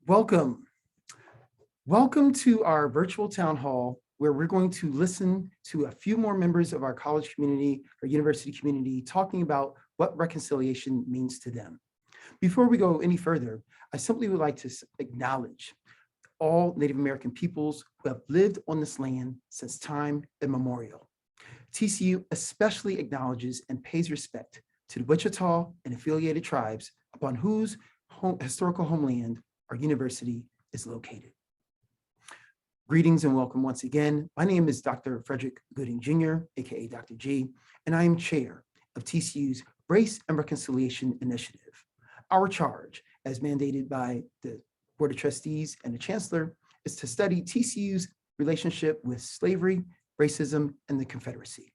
Welcome. Welcome to our virtual town hall, where we're going to listen to a few more members of our college community or university community talking about what reconciliation means to them. Before we go any further, I simply would like to acknowledge all Native American peoples who have lived on this land since time immemorial. TCU especially acknowledges and pays respect to the Wichita and affiliated tribes upon whose historical homeland our university is located. Greetings and welcome once again. My name is Dr. Frederick Gooding Jr., aka Dr. G, and I am chair of TCU's Race and Reconciliation Initiative. Our charge, as mandated by the Board of Trustees and the Chancellor, is to study TCU's relationship with slavery, racism, and the Confederacy.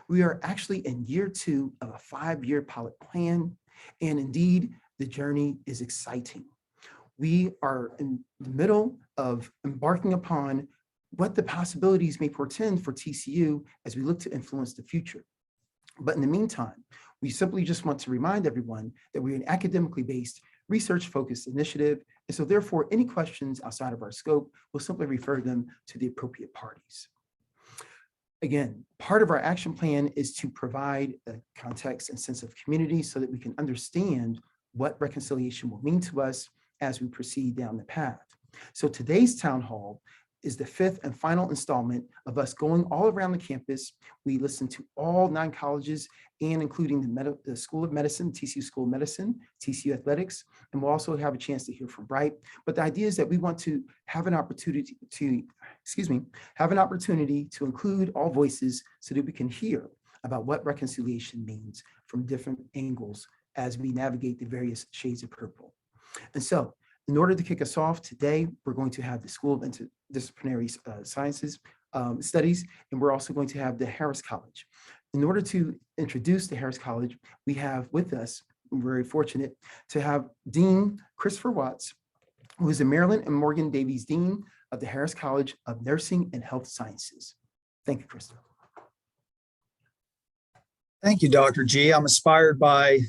We are actually in year 2 of a 5-year pilot plan, and indeed, the journey is exciting. We are in the middle of embarking upon what the possibilities may portend for TCU as we look to influence the future. But in the meantime, we simply just want to remind everyone that we're an academically based, research-focused initiative, and so therefore any questions outside of our scope, we'll simply refer them to the appropriate parties. Again, part of our action plan is to provide a context and sense of community so that we can understand what reconciliation will mean to us as we proceed down the path. So today's town hall is the 5th and final installment of us going all around the campus. We listen to all 9 colleges and including the School of Medicine, TCU School of Medicine, TCU Athletics, and we'll also have a chance to hear from Bright. But the idea is that we want to have an opportunity to, include all voices so that we can hear about what reconciliation means from different angles as we navigate the various shades of purple. And so, in order to kick us off today, we're going to have the School of Interdisciplinary Sciences Studies, and we're also going to have the Harris College. In order to introduce the Harris College, we have with us, we're very fortunate to have Dean Christopher Watts, who is the Marilyn and Morgan Davies Dean of the Harris College of Nursing and Health Sciences. Thank you, Christopher. Thank you, Dr. G. I'm inspired by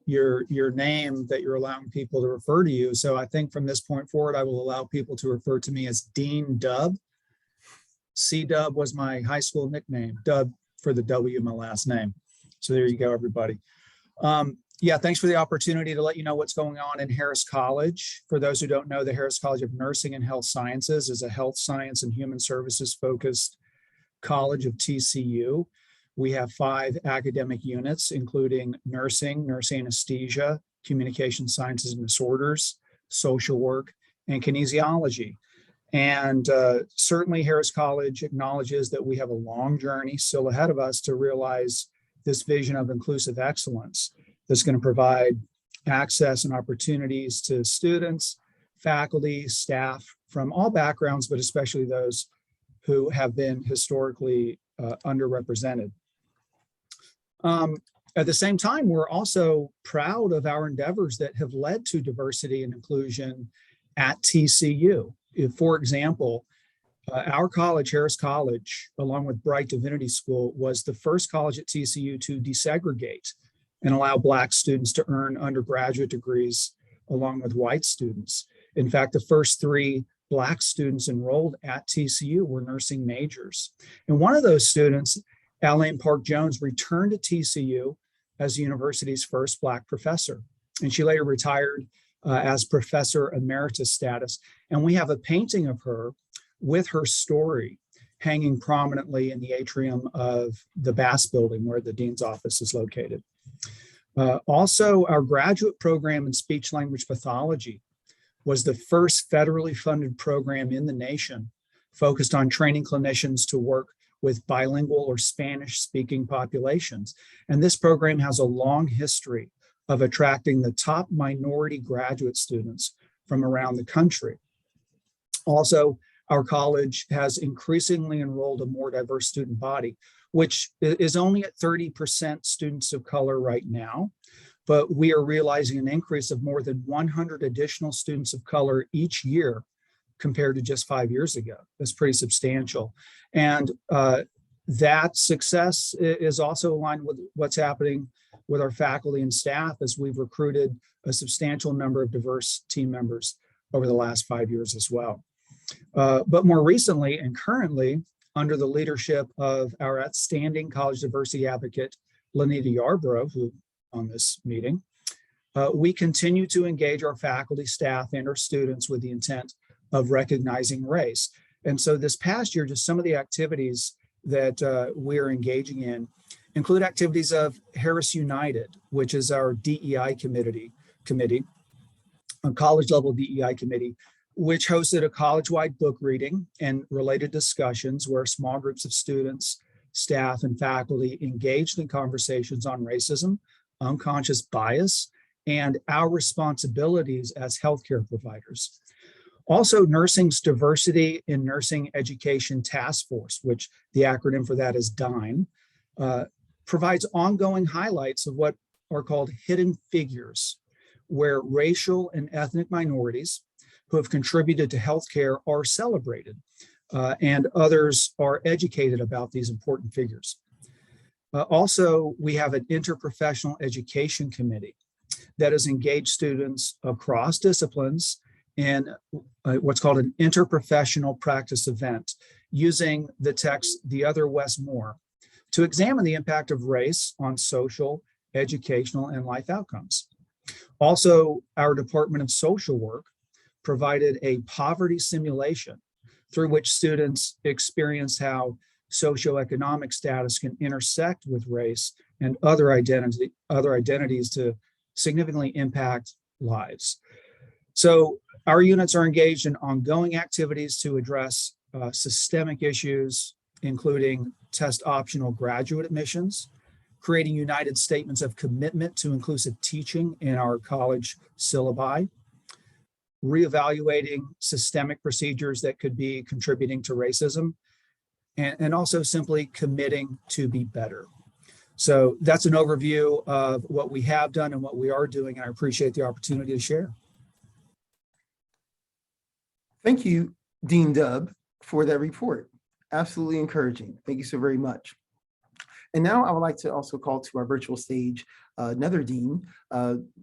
your name that you're allowing people to refer to you. So I think from this point forward, I will allow people to refer to me as Dean Dub. C-Dub was my high school nickname, Dub for the W, my last name. So there you go, everybody. Yeah, thanks for the opportunity to let you know what's going on in Harris College. For those who don't know, the Harris College of Nursing and Health Sciences is a health science and human services focused college of TCU. We have 5 academic units, including nursing, nurse anesthesia, communication sciences and disorders, social work, and kinesiology. And certainly Harris College acknowledges that we have a long journey still ahead of us to realize this vision of inclusive excellence that's going to provide access and opportunities to students, faculty, staff from all backgrounds, but especially those who have been historically underrepresented. At the same time, we're also proud of our endeavors that have led to diversity and inclusion at TCU. For example, our college, Harris College, along with Bright Divinity School, was the first college at TCU to desegregate and allow Black students to earn undergraduate degrees along with white students. In fact, the first 3 Black students enrolled at TCU were nursing majors. And one of those students, Alaine Park Jones, returned to TCU as the university's first Black professor. And she later retired as professor emeritus status. And we have a painting of her with her story hanging prominently in the atrium of the Bass building where the dean's office is located. Also, our graduate program in speech language pathology was the first federally funded program in the nation focused on training clinicians to work with bilingual or Spanish-speaking populations. And this program has a long history of attracting the top minority graduate students from around the country. Also, our college has increasingly enrolled a more diverse student body, which is only at 30% students of color right now, but we are realizing an increase of more than 100 additional students of color each year compared to just 5 years ago. That's pretty substantial. And that success is also aligned with what's happening with our faculty and staff as we've recruited a substantial number of diverse team members over the last 5 years as well. But more recently and currently, under the leadership of our outstanding college diversity advocate, Lanita Yarborough, who on this meeting, we continue to engage our faculty, staff, and our students with the intent of recognizing race. And so this past year, just some of the activities that we're engaging in include activities of Harris United, which is our DEI committee, a college level DEI committee, which hosted a college-wide book reading and related discussions where small groups of students, staff, and faculty engaged in conversations on racism, unconscious bias, and our responsibilities as healthcare providers. Also, Nursing's Diversity in Nursing Education Task Force, which the acronym for that is DINE, provides ongoing highlights of what are called hidden figures, where racial and ethnic minorities who have contributed to healthcare are celebrated, and others are educated about these important figures. Also, we have an interprofessional education committee that has engaged students across disciplines in what's called an interprofessional practice event, using the text The Other Wes Moore to examine the impact of race on social, educational, and life outcomes. Also, our Department of Social Work provided a poverty simulation through which students experienced how socioeconomic status can intersect with race and other identities to significantly impact lives. So our units are engaged in ongoing activities to address systemic issues, including test optional graduate admissions, creating united statements of commitment to inclusive teaching in our college syllabi, reevaluating systemic procedures that could be contributing to racism, and also simply committing to be better. So that's an overview of what we have done and what we are doing, and I appreciate the opportunity to share. Thank you, Dean Dubb, for that report. Absolutely encouraging. Thank you so very much. And now I would like to also call to our virtual stage another dean.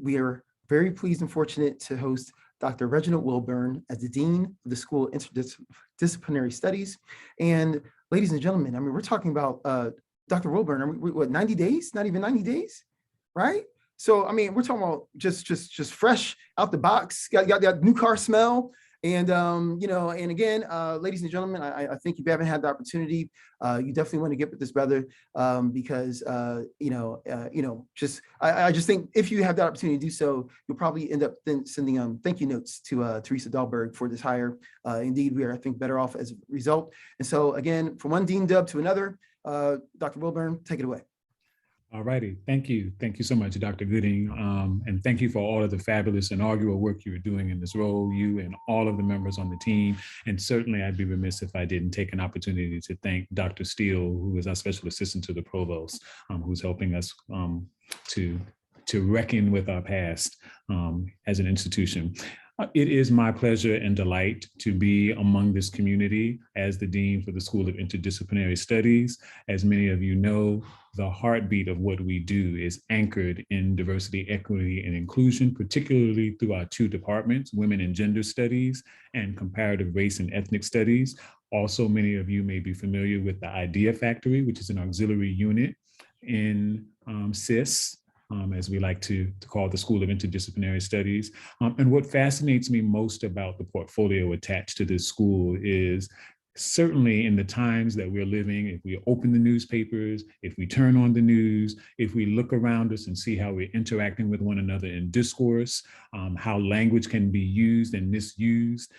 We are very pleased and fortunate to host Dr. Reginald Wilburn as the Dean of the School of Interdisciplinary Studies. And ladies and gentlemen, I mean, we're talking about Dr. Wilburn, what, 90 days? Not even 90 days, right? So, I mean, we're talking about just fresh out the box, got that new car smell. And, you know, and again, ladies and gentlemen, I think if you haven't had the opportunity, you definitely want to get with this brother because, I just think if you have the opportunity to do so, you'll probably end up then sending thank you notes to Teresa Dahlberg for this hire. Indeed, we are, I think, better off as a result. And so again, from one Dean Dubb to another, Dr. Wilburn, take it away. All righty. Thank you. Thank you so much, Dr. Gooding. And thank you for all of the fabulous inaugural work you are doing in this role, you and all of the members on the team. And certainly I'd be remiss if I didn't take an opportunity to thank Dr. Steele, who is our special assistant to the provost, who's helping us to reckon with our past as an institution. It is my pleasure and delight to be among this community as the Dean for the School of Interdisciplinary Studies. As many of you know, the heartbeat of what we do is anchored in diversity, equity, and inclusion, particularly through our two departments, Women and Gender Studies and Comparative Race and Ethnic Studies. Also, many of you may be familiar with the Idea Factory, which is an auxiliary unit in CIS, as we like to call the School of Interdisciplinary Studies. And what fascinates me most about the portfolio attached to this school is certainly in the times that we're living, if we open the newspapers, if we turn on the news, if we look around us and see how we're interacting with one another in discourse, how language can be used and misused,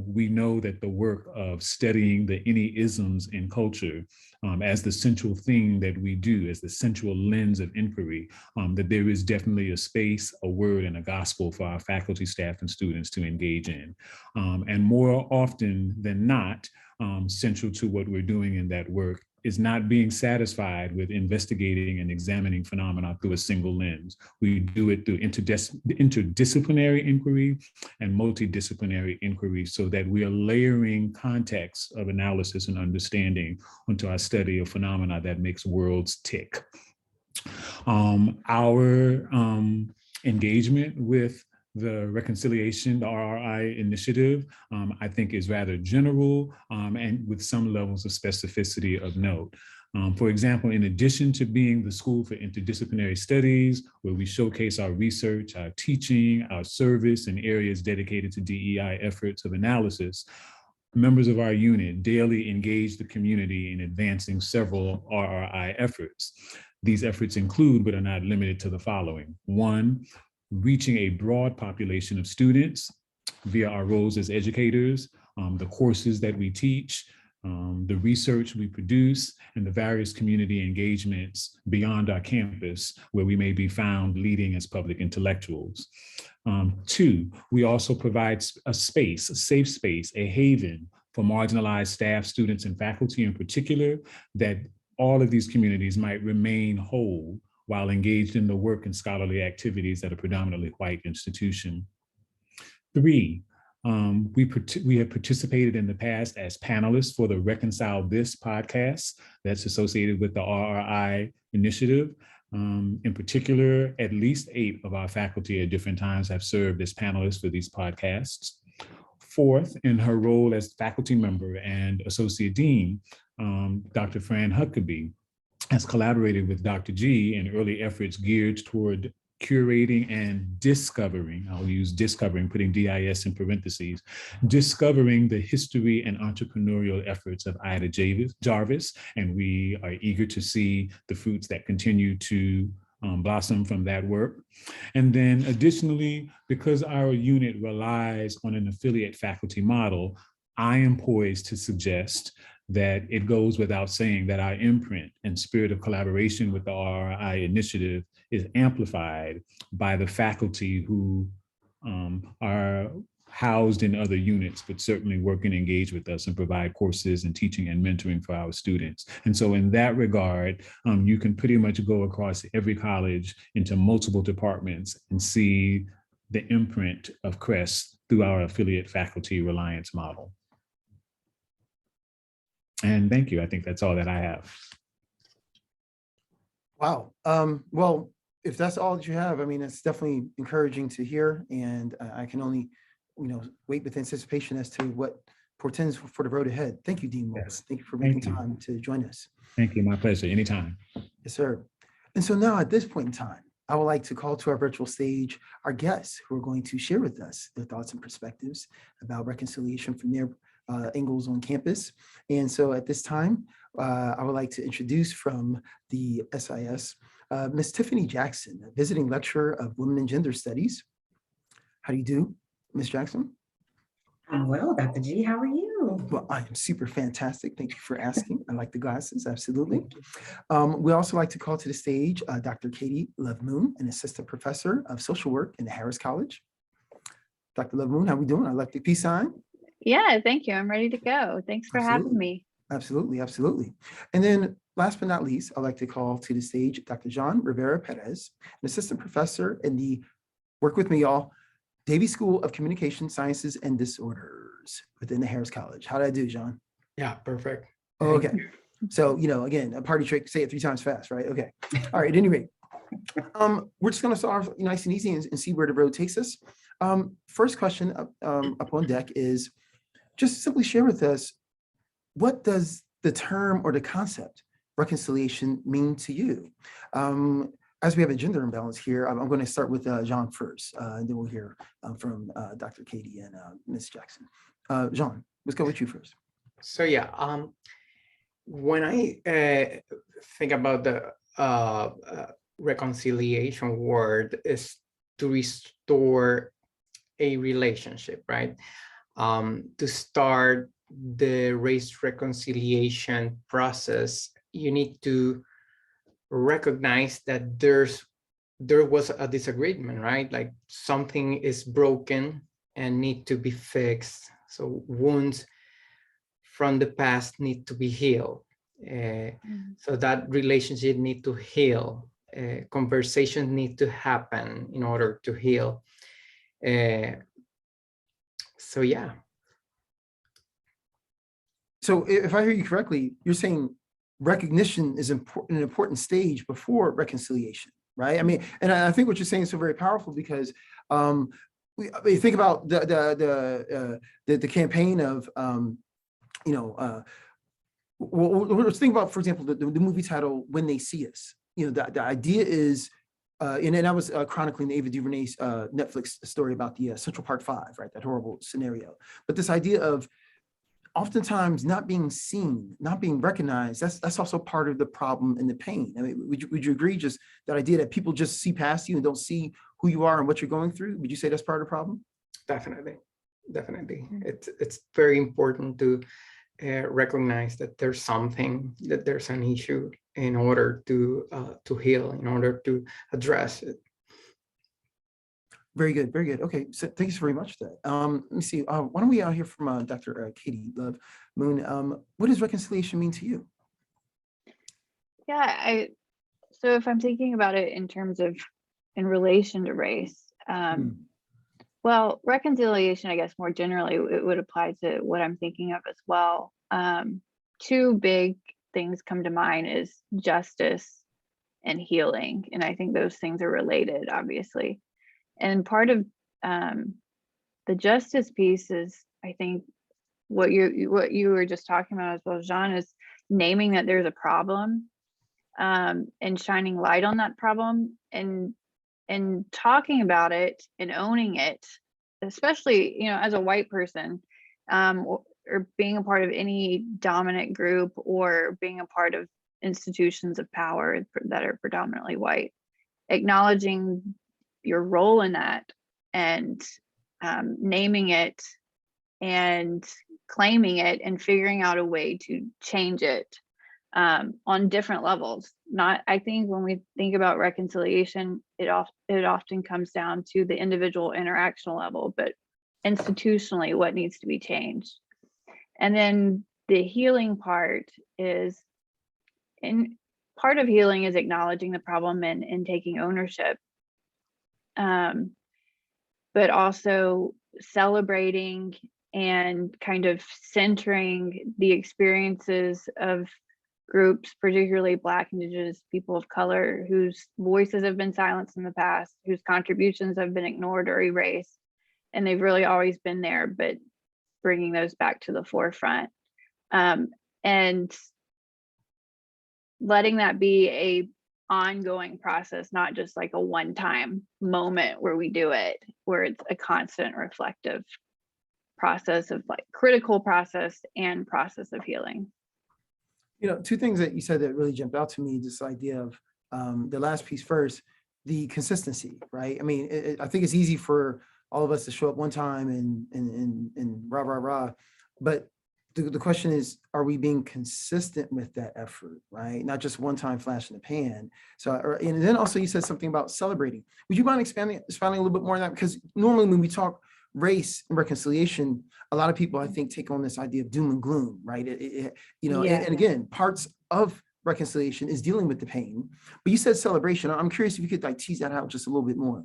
we know that the work of studying the any isms in culture as the central thing that we do, as the central lens of inquiry, that there is definitely a space, a word, and a gospel for our faculty, staff, and students to engage in. And more often than not, central to what we're doing in that work is not being satisfied with investigating and examining phenomena through a single lens. We do it through interdisciplinary inquiry and multidisciplinary inquiry so that we are layering context of analysis and understanding onto our study of phenomena that makes worlds tick. Our engagement with the reconciliation, the RRI initiative, I think is rather general and with some levels of specificity of note. For example, in addition to being the School for Interdisciplinary Studies, where we showcase our research, our teaching, our service in areas dedicated to DEI efforts of analysis, members of our unit daily engage the community in advancing several RRI efforts. These efforts include, but are not limited to, the following. One, reaching a broad population of students via our roles as educators, the courses that we teach, the research we produce, and the various community engagements beyond our campus where we may be found leading as public intellectuals. Two, we also provide a space, a safe space, a haven for marginalized staff, students, and faculty in particular, that all of these communities might remain whole while engaged in the work and scholarly activities at a predominantly white institution. Three, we have participated in the past as panelists for the Reconcile This podcast that's associated with the RRI initiative. In particular, at least 8 of our faculty at different times have served as panelists for these podcasts. Fourth, in her role as faculty member and associate dean, Dr. Fran Huckabee has collaborated with Dr. G in early efforts geared toward curating and discovering, I'll use discovering, putting DIS in parentheses, discovering the history and entrepreneurial efforts of Ida Jarvis, and we are eager to see the fruits that continue to blossom from that work. And then additionally, because our unit relies on an affiliate faculty model, I am poised to suggest that it goes without saying that our imprint and spirit of collaboration with the RRI initiative is amplified by the faculty who are housed in other units, but certainly work and engage with us and provide courses and teaching and mentoring for our students. And so in that regard, you can pretty much go across every college into multiple departments and see the imprint of CREST through our affiliate faculty reliance model. And thank you. I think that's all that I have. Wow. Well, if that's all that you have, I mean, it's definitely encouraging to hear, and I can only, wait with anticipation as to what portends for the road ahead. Thank you, Dean Moore. Yes. Thank you for making time to join us. Thank you. My pleasure. Anytime. Yes, sir. And so now at this point in time, I would like to call to our virtual stage our guests who are going to share with us their thoughts and perspectives about reconciliation from their angles on campus. And so at this time, I would like to introduce from the SIS, Ms. Tiffany Jackson, a visiting lecturer of Women and Gender Studies. How do you do, Ms. Jackson? I'm well, Dr. G, how are you? Well, I am super fantastic. Thank you for asking. I like the glasses, absolutely. We also like to call to the stage Dr. Katie Love Moon, an assistant professor of social work in the Harris College. Dr. Love Moon, how we doing? I left the peace sign. Yeah, thank you. I'm ready to go. Thanks for having me. Absolutely, absolutely. And then last but not least, I'd like to call to the stage Dr. John Rivera Perez, an assistant professor in the, work with me y'all, Davies School of Communication Sciences and Disorders within the Harris College. How did I do, John? Yeah, perfect. Okay. So, again, a party trick, say it 3 times fast, right? Okay. All right, at any rate, we're just going to start off nice and easy and see where the road takes us. First question up on deck is just simply share with us, what does the term or the concept reconciliation mean to you? As we have a gender imbalance here, I'm going to start with John first, and then we'll hear from Dr. Katie and Ms. Jackson. John, let's go with you first. So yeah, when I think about the reconciliation word, is to restore a relationship, right? To start the race reconciliation process, you need to recognize that there was a disagreement, right? Like something is broken and need to be fixed. So wounds from the past need to be healed. So that relationship need to heal. Conversations need to happen in order to heal. So yeah. So if I hear you correctly, you're saying recognition is an important stage before reconciliation, right? I mean, and I think what you're saying is so very powerful because we think about the campaign of, let's think about, for example, the movie title, When They See Us. The idea is, and I was chronicling the Ava DuVernay's Netflix story about the Central Park 5, right? That horrible scenario. But this idea of oftentimes not being seen, not being recognized, that's also part of the problem and the pain. I mean, would you agree, just that idea that people just see past you and don't see who you are and what you're going through? Would you say that's part of the problem? Definitely. It's very important to recognize that there's something, that there's an issue, in order to heal, in order to address it. Very good, very good. Okay, so thank you so very much for that. Let me see. Why don't we hear from Dr. Katie Love Moon? What does reconciliation mean to you? Yeah, so if I'm thinking about it in terms of in relation to race, well, reconciliation, I guess more generally, it would apply to what I'm thinking of as well. Two big things come to mind is justice and healing. And I think those things are related, obviously. And part of the justice piece is, I think, what you were just talking about as well, Jean, is naming that there's a problem, and shining light on that problem, and talking about it and owning it, especially, as a white person, or being a part of any dominant group, or being a part of institutions of power that are predominantly white, acknowledging your role in that, and naming it and claiming it and figuring out a way to change it on different levels. I think when we think about reconciliation, it often comes down to the individual interactional level, but institutionally, what needs to be changed. And then the healing part is, and part of healing is acknowledging the problem and taking ownership, but also celebrating and kind of centering the experiences of groups, particularly Black, Indigenous, people of color, whose voices have been silenced in the past, whose contributions have been ignored or erased, and they've really always been there, but bringing those back to the forefront, and letting that be a ongoing process, not just like a one-time moment where we do it, where it's a constant reflective process of like critical process and process of healing. Two things that you said that really jumped out to me, this idea of the last piece first, the consistency, right? I mean, I think it's easy for all of us to show up one time and rah, rah, rah. But the question is, are we being consistent with that effort, right? Not just one time flash in the pan. So, and then also you said something about celebrating. Would you mind expanding a little bit more on that? Because normally when we talk race and reconciliation, a lot of people, I think, take on this idea of doom and gloom, right? And again, parts of reconciliation is dealing with the pain, but you said celebration. I'm curious if you could like tease that out just a little bit more.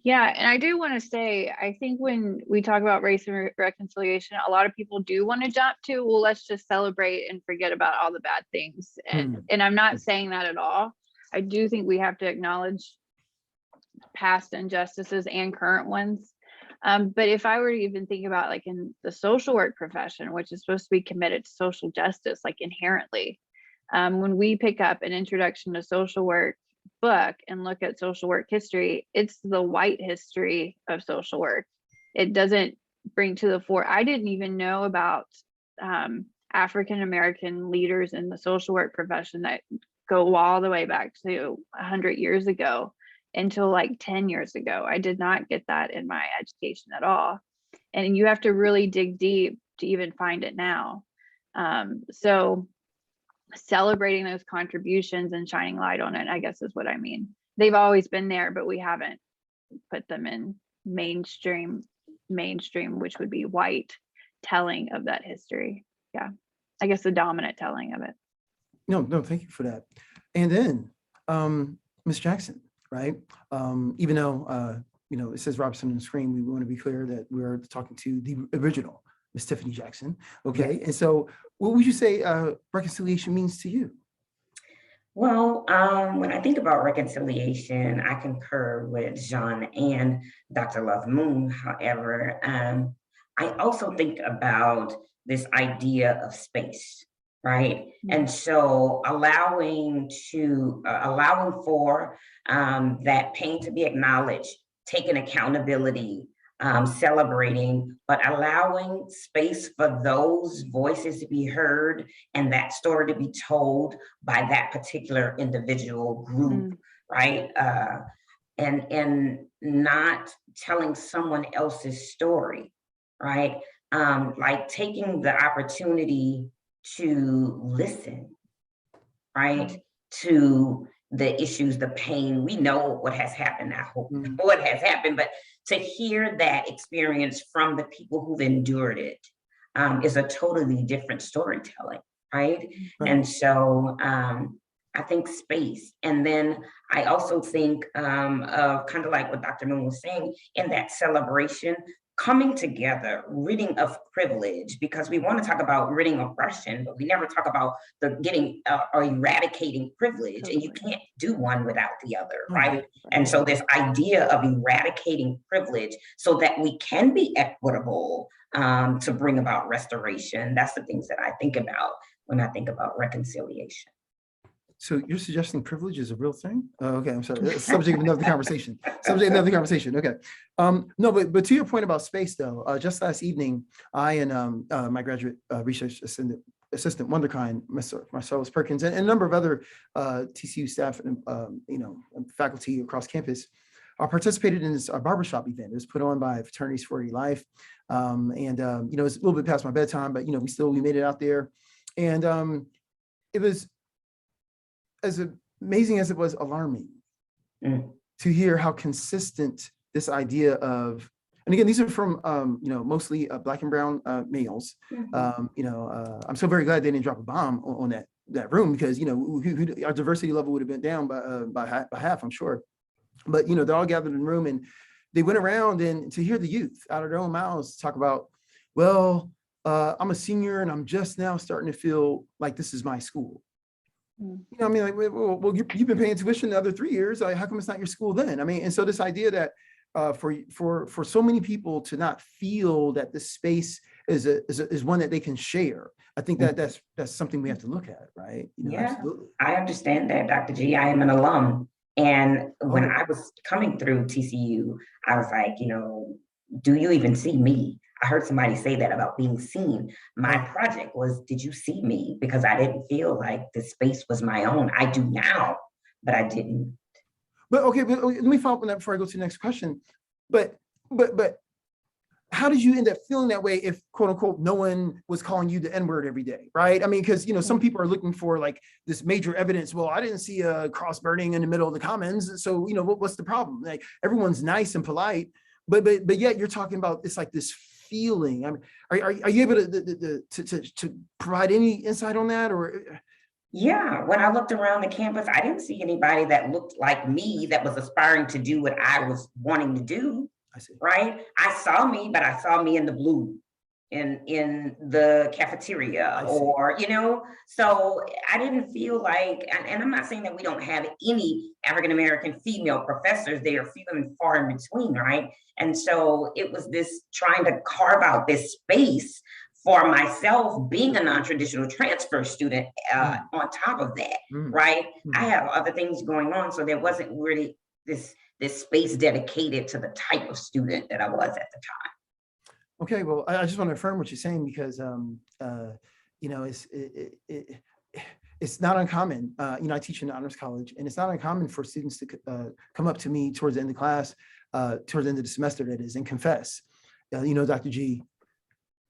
Yeah, and I do want to say, I think when we talk about race and reconciliation, a lot of people do want to jump to, well, let's just celebrate and forget about all the bad things. And I'm not saying that at all. I do think we have to acknowledge past injustices and current ones. But if I were to even think about like in the social work profession, which is supposed to be committed to social justice, like inherently, when we pick up an introduction to social work book and look at social work history, it's the white history of social work. It doesn't bring to the fore. I didn't even know about African American leaders in the social work profession that go all the way back to 100 years ago until like 10 years ago. I did not get that in my education at all. And you have to really dig deep to even find it now. So celebrating those contributions and shining light on it, I guess is what I mean. They've always been there, but we haven't put them in mainstream, which would be white telling of that history. Yeah, I guess the dominant telling of it. No, thank you for that. And then Ms. Jackson, right? Even though, it says Robinson on the screen, we want to be clear that we're talking to the original Miss Tiffany Jackson. Okay. And so what would you say reconciliation means to you? Well, when I think about reconciliation, I concur with Jean and Dr. Love Moon. However, I also think about this idea of space, right? And so allowing for that pain to be acknowledged, taking accountability, celebrating, but allowing space for those voices to be heard and that story to be told by that particular individual group, right? And not telling someone else's story, right? Like taking the opportunity to listen, right? To the issues, the pain. We know what has happened. I hope what has happened, but to hear that experience from the people who've endured it is a totally different storytelling, right? Right. And so I think space. And then I also think of kind of like what Dr. Moon was saying in that celebration, coming together, ridding of privilege, because we want to talk about ridding oppression, but we never talk about the getting or eradicating privilege, and you can't do one without the other, right? And so this idea of eradicating privilege so that we can be equitable to bring about restoration, that's the things that I think about when I think about reconciliation. So you're suggesting privilege is a real thing? Okay, I'm sorry. That's subject of another conversation. Subject of another conversation. Okay. No, but to your point about space, though, just last evening, I and my graduate research assistant Wonderkind, Marcellus Perkins, and a number of other TCU staff and faculty across campus participated in this barbershop event. It was put on by Fraternities for Life, and it's a little bit past my bedtime, but we made it out there, and it was as amazing as it was alarming to hear how consistent this idea of, and again, these are from, mostly Black and brown males. I'm so very glad they didn't drop a bomb on that room, because, our diversity level would have been down by half, I'm sure. But, they're all gathered in the room, and they went around, and to hear the youth out of their own mouths talk about, well, I'm a senior and I'm just now starting to feel like this is my school. Well, you've been paying tuition the other 3 years. How come it's not your school then? And so this idea that for so many people to not feel that this space is one that they can share, I think that's something we have to look at, right? Yeah, absolutely. I understand that, Dr. G. I am an alum, and when I was coming through TCU, I was like, do you even see me? I heard somebody say that about being seen. My project was, did you see me? Because I didn't feel like the space was my own. I do now, but I didn't. But let me follow up on that before I go to the next question. But how did you end up feeling that way if, quote unquote, no one was calling you the N-word every day, right? Because, some people are looking for like this major evidence. Well, I didn't see a cross burning in the middle of the commons. So, what's the problem? Like, everyone's nice and polite, but yet you're talking about, it's like this feeling. Are you able to provide any insight on that? Or yeah, when I looked around the campus, I didn't see anybody that looked like me that was aspiring to do what I was wanting to do. I see. Right? I saw me, but I saw me in the blue in the cafeteria, or so I didn't feel like, and I'm not saying that we don't have any African-American female professors, they are few and far in between, right? And so it was this trying to carve out this space for myself, being a non-traditional transfer student on top of that, right? I have other things going on, so there wasn't really this space dedicated to the type of student that I was at the time. Okay, well, I just want to affirm what you're saying, because it's not uncommon. I teach in the honors college, and it's not uncommon for students to come up to me towards the end of class, towards the end of the semester, that is, and confess, Dr. G,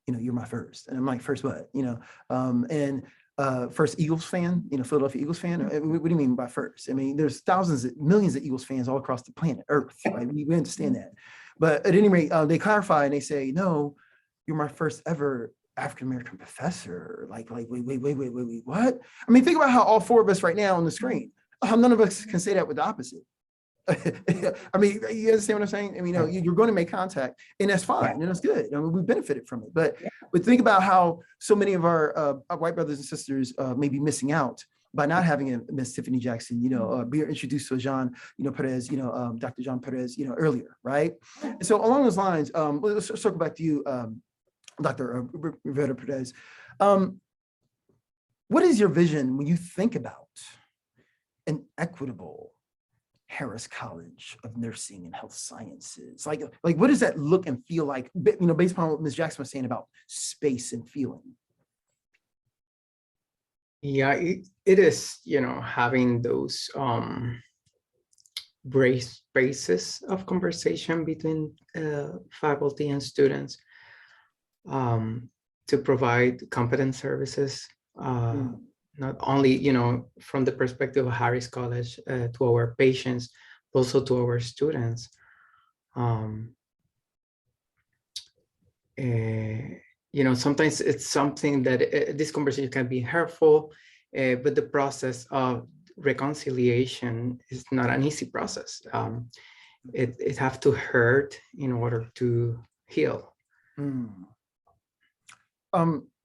you're my first. And I'm like, first what? First Eagles fan, Philadelphia Eagles fan. What do you mean by first? There's millions of Eagles fans all across the planet Earth, right? We understand that. But at any rate, they clarify and they say, no, you're my first ever African-American professor. Like, wait, what? Think about how all four of us right now on the screen, none of us can say that with the opposite. You understand what I'm saying? You're going to make contact, and that's fine, and that's good. We benefited from it. But think about how so many of our white brothers and sisters may be missing out by not having a Miss Tiffany Jackson, being introduced to John, Perez, Dr. John Perez, earlier, right? And so along those lines, let's circle back to you, Dr. Rivera Perez. What is your vision when you think about an equitable Harris College of Nursing and Health Sciences? Like what does that look and feel like, based upon what Ms. Jackson was saying about space and feeling? Yeah, it is, having those spaces of conversation between faculty and students to provide competent services, not only, from the perspective of Harris College to our patients, but also to our students. Sometimes it's something that this conversation can be hurtful, but the process of reconciliation is not an easy process. It have to hurt in order to heal.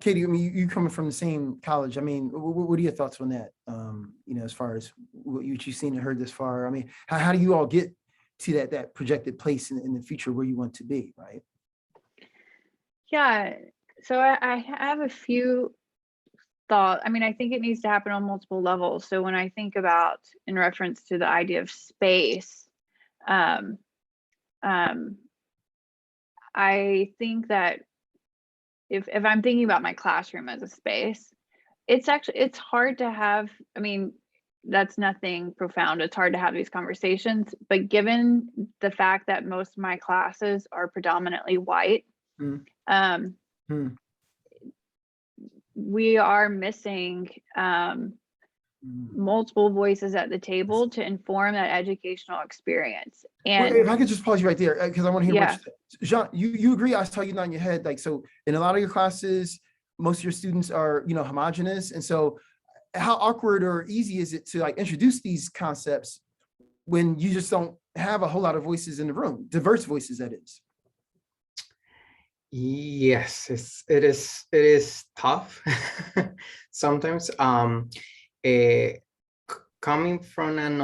Katie, you coming from the same college. What are your thoughts on that? As far as what you've seen and heard this far. How do you all get to that projected place in the future where you want to be, right? Yeah, so I have a few thoughts. I think it needs to happen on multiple levels. So when I think about, in reference to the idea of space, I think that if I'm thinking about my classroom as a space, it's hard to have, that's nothing profound. It's hard to have these conversations, but given the fact that most of my classes are predominantly white, we are missing multiple voices at the table to inform that educational experience. And if I could just pause you right there, because I want to hear what Jean, you agree? I saw you nodding your head. So in a lot of your classes, most of your students are, homogenous. And so how awkward or easy is it to introduce these concepts when you just don't have a whole lot of voices in the room, diverse voices, that is? Yes, it is tough sometimes. Coming from an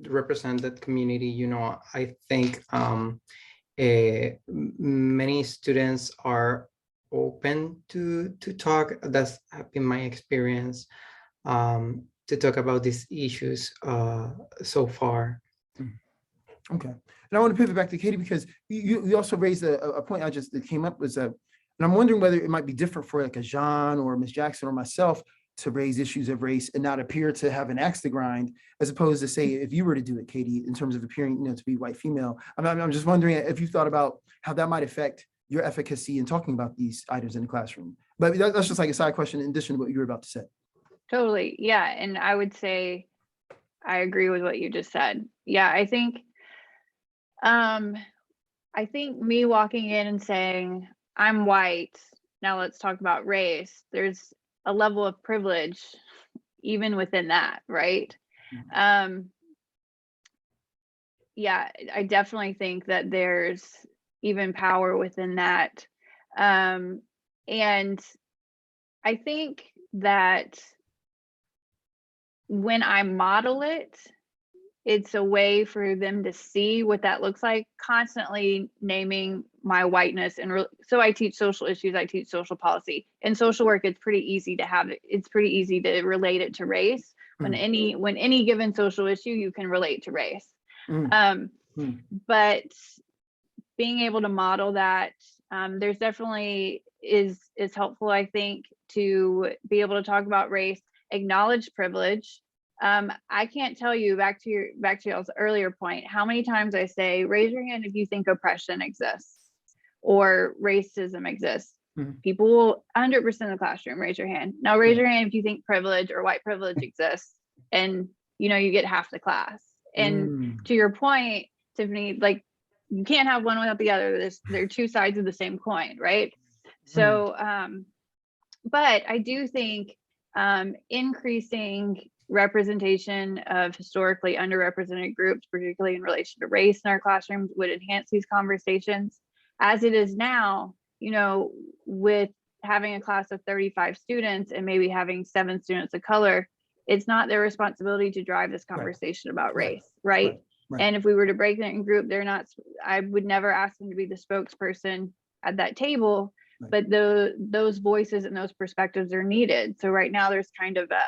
underrepresented community, I think many students are open to talk. That's been my experience, to talk about these issues so far. Okay. And I want to pivot back to Katie, because you also raised a point that came up was and I'm wondering whether it might be different for a Jean or Ms. Jackson or myself to raise issues of race and not appear to have an axe to grind, as opposed to, say, if you were to do it, Katie, in terms of appearing, to be white female. I'm just wondering if you thought about how that might affect your efficacy in talking about these items in the classroom. But that's just a side question in addition to what you were about to say. Totally. Yeah. And I would say I agree with what you just said. Yeah, I think me walking in and saying, I'm white, now let's talk about race, there's a level of privilege even within that, right? Yeah, I definitely think that there's even power within that. And I think that when I model it, it's a way for them to see what that looks like, constantly naming my whiteness. And so I teach social issues, I teach social policy. In social work, it's pretty easy to have it. It's pretty easy to relate it to race. When any given social issue, you can relate to race. But being able to model that, there's definitely is helpful, I think, to be able to talk about race, acknowledge privilege. I can't tell you, back to y'all's earlier point, how many times I say, raise your hand if you think oppression exists or racism exists. People will 100% of the classroom raise your hand. Now raise your hand if you think privilege or white privilege exists, and you get half the class. And to your point, Tiffany, you can't have one without the other. They're two sides of the same coin, right? So, but I do think increasing representation of historically underrepresented groups, particularly in relation to race in our classrooms, would enhance these conversations. As it is now, with having a class of 35 students and maybe having 7 students of color, it's not their responsibility to drive this conversation about race, right? Right. And if we were to break that in group, they're not, I would never ask them to be the spokesperson at that table, Right. but those voices and those perspectives are needed. So right now there's kind of a,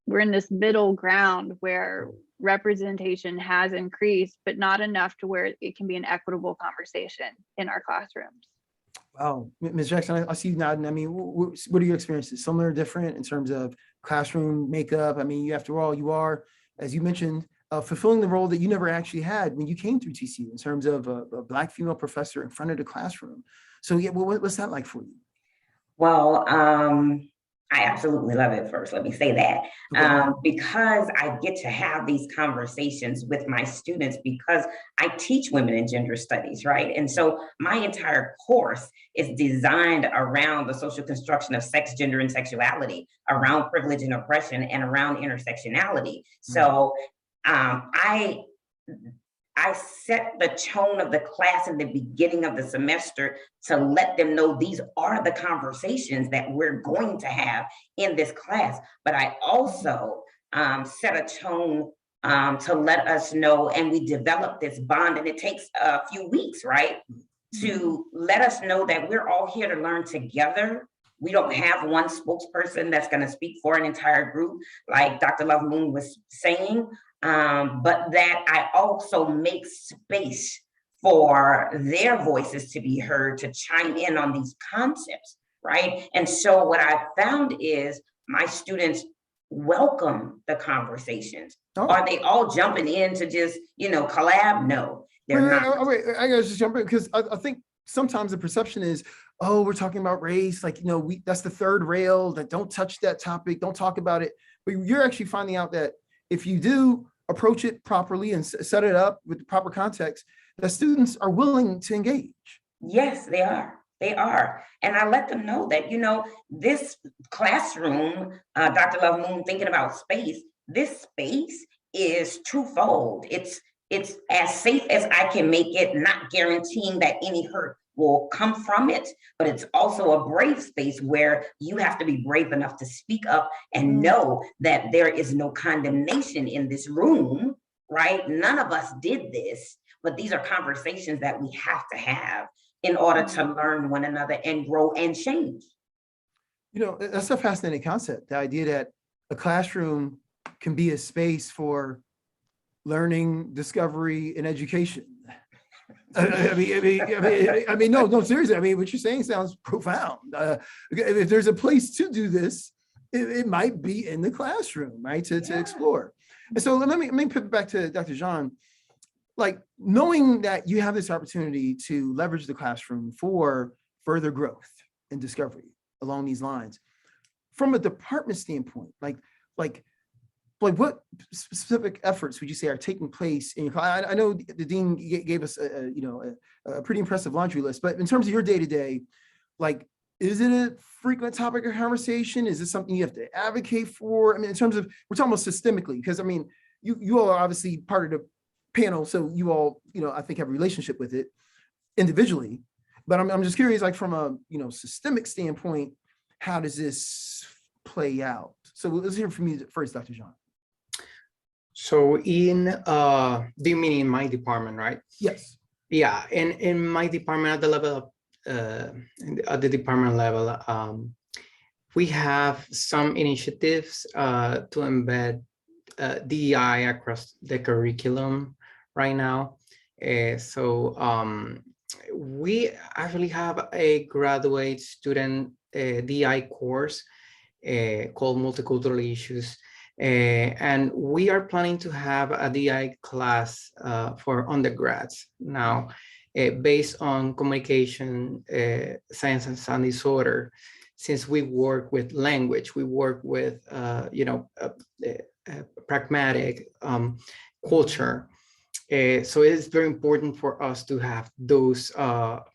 we're in this middle ground where representation has increased, but not enough to where it can be an equitable conversation in our classrooms. Wow, Ms. Jackson, I see you nodding. I mean, what are your experiences? Similar, different in terms of classroom makeup? I mean, after all, you are, as you mentioned, fulfilling the role that you never actually had when you came through TCU in terms of a Black female professor in front of the classroom. So yeah, what's that like for you? Well, I absolutely love it first. Let me say that. Okay. Because I get to have these conversations with my students because I teach women and gender studies, right? And so my entire course is designed around the social construction of sex, gender, and sexuality, around privilege and oppression, and around intersectionality. So I set the tone of the class in the beginning of the semester to let them know these are the conversations that we're going to have in this class. But I also set a tone to let us know, and we develop this bond, and it takes a few weeks, right? To let us know that we're all here to learn together. We don't have one spokesperson that's going to speak for an entire group, like Dr. Love Moon was saying. But that I also make space for their voices to be heard, to chime in on these concepts, right? And so what I found is my students welcome the conversations. Oh. Are they all jumping in to just, collab? No, they're not. Wait, I gotta just jump in because I think sometimes the perception is, oh, we're talking about race, like, that's the third rail, that don't touch that topic, don't talk about it. But you're actually finding out that if you do approach it properly and set it up with the proper context, the students are willing to engage. Yes, they are. They are. And I let them know that, this classroom, Dr. Love Moon, thinking about space, this space is twofold. It's as safe as I can make it, not guaranteeing that any hurt will come from it, but it's also a brave space where you have to be brave enough to speak up and know that there is no condemnation in this room, right? None of us did this, but these are conversations that we have to have in order to learn one another and grow and change. That's a fascinating concept, the idea that a classroom can be a space for learning, discovery, and education. I mean, no, seriously. I mean, what you're saying sounds profound. If there's a place to do this, it might be in the classroom, right? To explore. And so let me put it back to Dr. Jean. Like, knowing that you have this opportunity to leverage the classroom for further growth and discovery along these lines, from a department standpoint, like what specific efforts would you say are taking place in your class? I know the dean gave us a pretty impressive laundry list, but in terms of your day-to-day, like, is it a frequent topic of conversation? Is this something you have to advocate for? I mean, in terms of, we're talking about systemically, because I mean, you all are obviously part of the panel, so you all, I think have a relationship with it individually, but I'm just curious, like, from a, systemic standpoint, how does this play out? So let's hear from you first, Dr. Jean. So do you mean in my department, right? Yes. Yeah, in my department at the level at the department level, we have some initiatives to embed DEI across the curriculum right now. So we actually have a graduate student DEI course called Multicultural Issues. And we are planning to have a DI class for undergrads now, based on communication, science and disorder. Since we work with language, we work with pragmatic culture. So it is very important for us to have those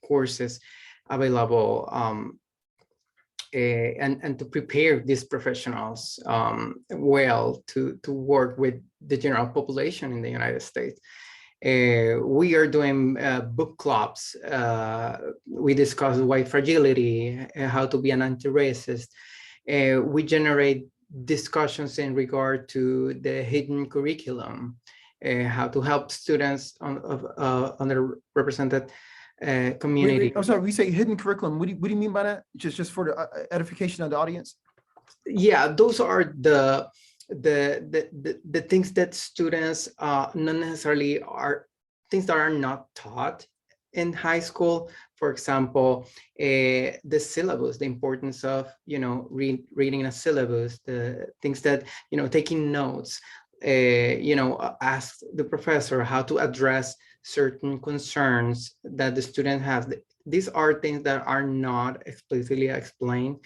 courses available. And to prepare these professionals well to work with the general population in the United States. We are doing book clubs. We discuss white fragility, how to be an anti-racist. We generate discussions in regard to the hidden curriculum, how to help students on underrepresented community. Wait, I'm sorry, we say hidden curriculum. What do you mean by that? Just for the edification of the audience? Yeah, those are the things that students not necessarily are things that are not taught in high school. For example, the syllabus, the importance of reading a syllabus, the things that taking notes, ask the professor how to address certain concerns that the student has. These are things that are not explicitly explained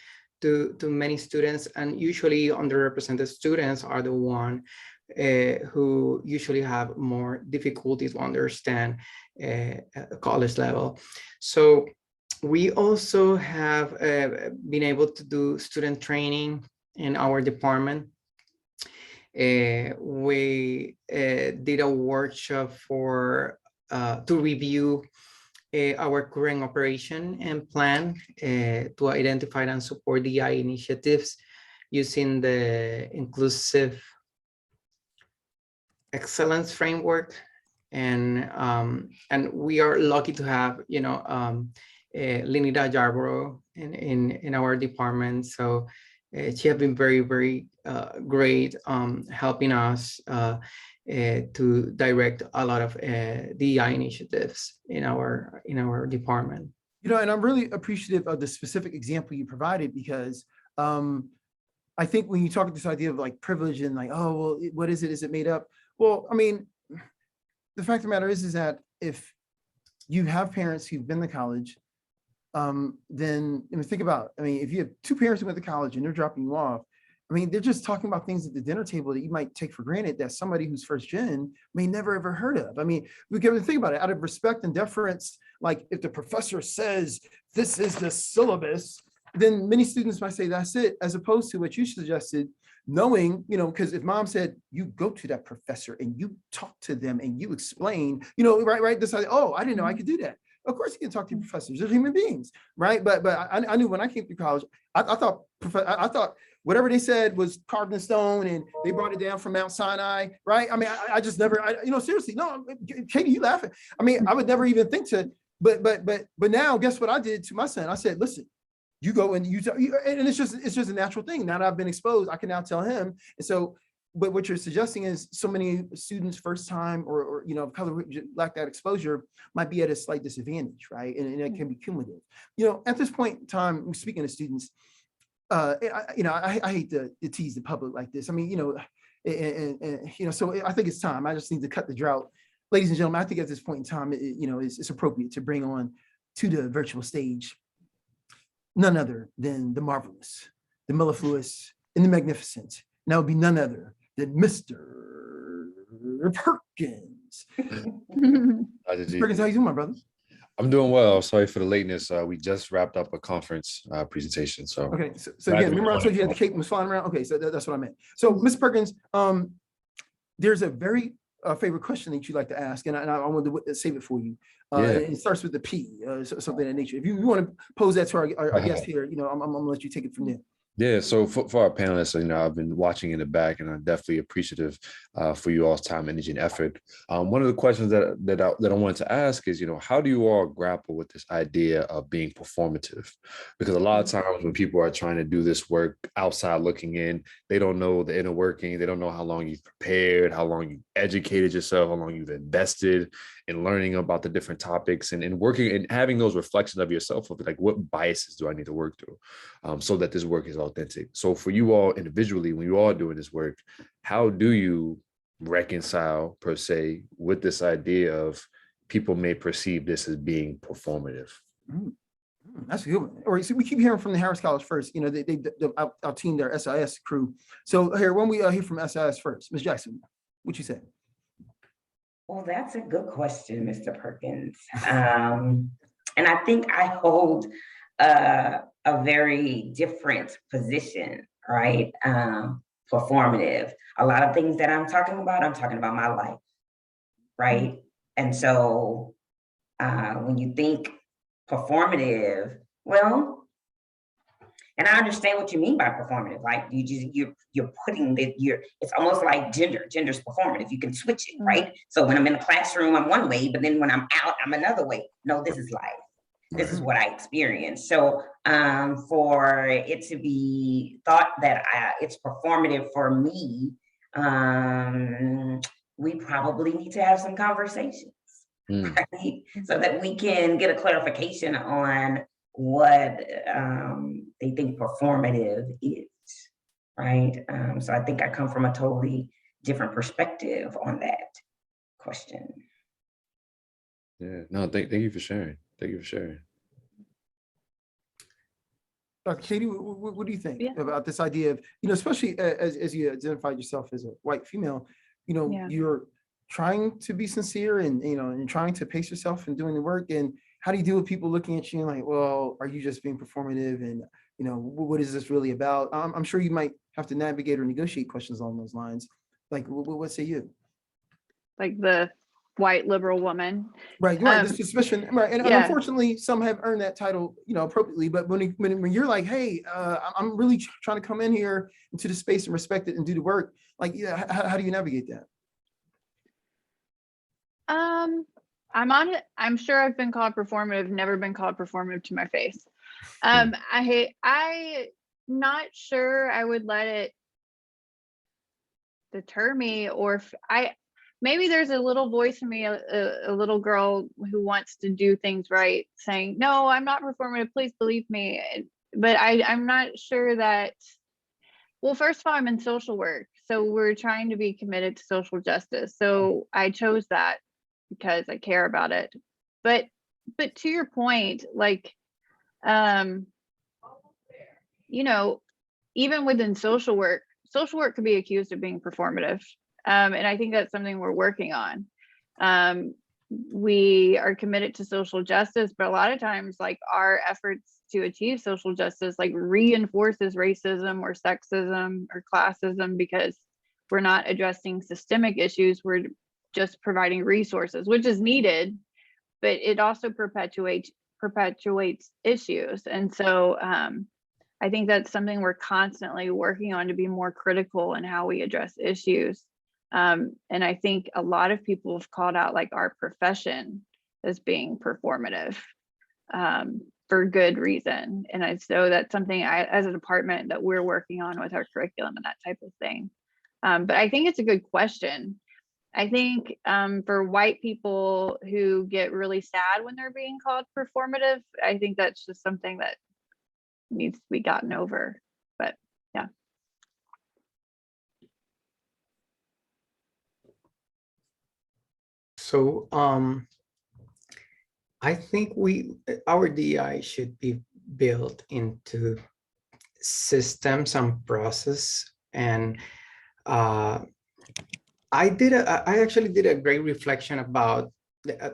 to many students, and usually underrepresented students are the one who usually have more difficulty to understand college level. So we also have been able to do student training in our department. We did a workshop to review our current operation and plan to identify and support DI initiatives using the inclusive excellence framework. And we are lucky to have Lenita Yarborough in our department. So she has been very, very great helping us to direct a lot of DEI initiatives in our department. And I'm really appreciative of the specific example you provided, because I think when you talk about this idea of like privilege and like, oh, well, what is it? Is it made up? Well, I mean, the fact of the matter is that if you have parents who've been to college, then think about, if you have two parents who went to college and they're dropping you off, they're just talking about things at the dinner table that you might take for granted that somebody who's first gen may never ever heard of. We can think about it out of respect and deference. Like if the professor says, this is the syllabus, then many students might say, that's it, as opposed to what you suggested, knowing, because if mom said, you go to that professor and you talk to them and you explain, right, this idea, oh, I didn't know I could do that. Of course you can talk to your professors, they're human beings, right? But I knew when I came through college, I thought whatever they said was carved in stone and they brought it down from Mount Sinai, right? I just never, seriously, no, Katie, you laughing. I would never even think to, but now guess what I did to my son? I said, listen, you go and and it's just a natural thing. Now that I've been exposed, I can now tell him. And so, but what you're suggesting is so many students first time or color lack that exposure might be at a slight disadvantage, right? And it can be cumulative. At this point in time, speaking to students, I hate to tease the public like this. So I think it's time. I just need to cut the drought. Ladies and gentlemen, I think at this point in time, it's appropriate to bring on to the virtual stage none other than the marvelous, the mellifluous, and the magnificent. Now would be none other than Mr. Perkins. Perkins, how you doing, my brother? I'm doing well. Sorry for the lateness. We just wrapped up a conference presentation. So okay. So again, remember I told you that the cake was flying around? Okay, so that's what I meant. So Mr. Perkins, there's a very favorite question that you'd like to ask, and I wanted to save it for you. It starts with the P, something of that nature. If you want to pose that to our guest here, I'm gonna let you take it from there. Yeah, so for our panelists, I've been watching in the back, and I'm definitely appreciative for you all's time, energy, and effort. One of the questions that I wanted to ask is, how do you all grapple with this idea of being performative? Because a lot of times when people are trying to do this work outside looking in, they don't know the inner working. They don't know how long you've prepared, how long you've educated yourself, how long you've invested in learning about the different topics and working and having those reflections of yourself of like, what biases do I need to work through so that this work is authentic? So for you all individually, when you are doing this work, how do you reconcile per se with this idea of people may perceive this as being performative? That's a good one. All right, so we keep hearing from the Harris College first. They our team, their SIS crew. So here, when we hear from SIS first, Ms. Jackson, what you say? Well, that's a good question, Mr. Perkins. And I think I hold a very different position, right? Performative. A lot of things that I'm talking about my life, right? And so when you think performative, well, and I understand what you mean by performative. Like you're putting it's almost like gender's performative. You can switch it, right? So when I'm in the classroom, I'm one way, but then when I'm out, I'm another way. No, this is life. This is what I experience. So for it to be thought that it's performative for me, we probably need to have some conversations, right? So that we can get a clarification on what they think performative is, right? So I think I come from a totally different perspective on that question. Yeah, no, thank you for sharing. Thank you for sharing. Dr. Katie, what do you think about this idea of, especially as you identified yourself as a white female, you're trying to be sincere and trying to pace yourself and doing the work. And how do you deal with people looking at you and like, well, are you just being performative? And, what is this really about? I'm sure you might have to navigate or negotiate questions along those lines. Like, what say you? Like the white liberal woman. Right, this suspicion, right, and unfortunately, some have earned that title, appropriately. But when you're like, hey, I'm really trying to come in here into the space and respect it and do the work, like, how do you navigate that? I'm sure I've been called performative, never been called performative to my face. I'm not sure I would let it deter me, or if maybe there's a little voice in me, a little girl who wants to do things right, saying, no, I'm not performative, please believe me. But I'm not sure that, well, first of all, I'm in social work. So we're trying to be committed to social justice. So I chose that because I care about it. But to your point, like, even within social work could be accused of being performative. And I think that's something we're working on. We are committed to social justice, but a lot of times, like, our efforts to achieve social justice, like, reinforces racism or sexism or classism because we're not addressing systemic issues. We're just providing resources, which is needed, but it also perpetuates issues. And so I think that's something we're constantly working on, to be more critical in how we address issues. And I think a lot of people have called out, like, our profession as being performative for good reason. And so that's something as a department that we're working on with our curriculum and that type of thing. But I think it's a good question. I think for white people who get really sad when they're being called performative, I think that's just something that needs to be gotten over. But yeah. So I think our DI should be built into systems and process. And I actually did a great reflection about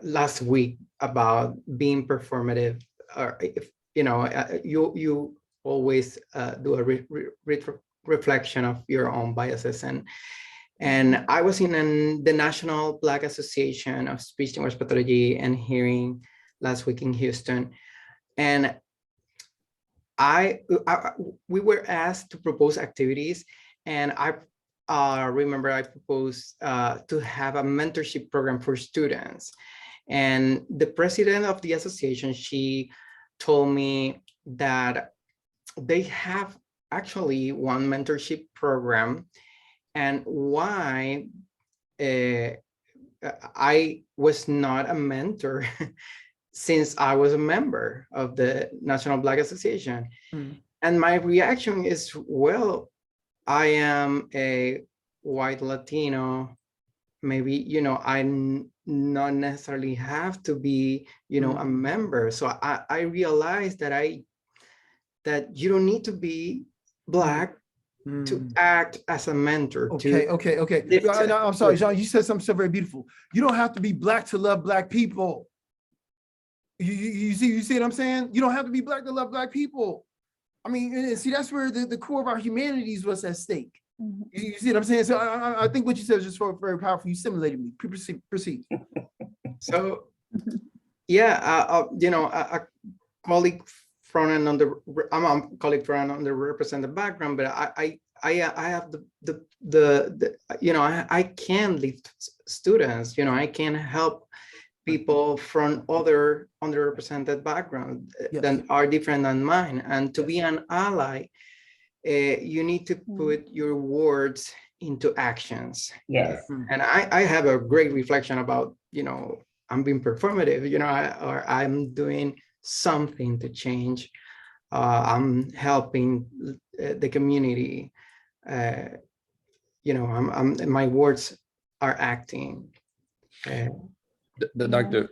last week about being performative. Or if you always do a reflection of your own biases, and I was in the National Black Association of Speech Language Pathology and Hearing last week in Houston, and we were asked to propose activities, and I remember I proposed to have a mentorship program for students. And the president of the association, she told me that they have actually one mentorship program, and why I was not a mentor since I was a member of the National Black Association. And my reaction is, well, I am a white Latino, maybe, I not necessarily have to be, a member. So I realized that you don't need to be Black to act as a mentor. Okay. No, I'm sorry, Jean, you said something so very beautiful. You don't have to be Black to love Black people. You see what I'm saying? You don't have to be Black to love Black people. I mean, see, that's where the core of our humanities was at stake. You see what I'm saying? So I think what you said was just very powerful. You stimulated me. Proceed. So, yeah, a colleague from an I'm a colleague from an underrepresented background, but I have I can lead students, I can help people from other underrepresented backgrounds that are different than mine. And to be an ally, you need to put your words into actions. Yes. And I have a great reflection about, I'm being performative, or I'm doing something to change. I'm helping the community. My words are acting. Dr.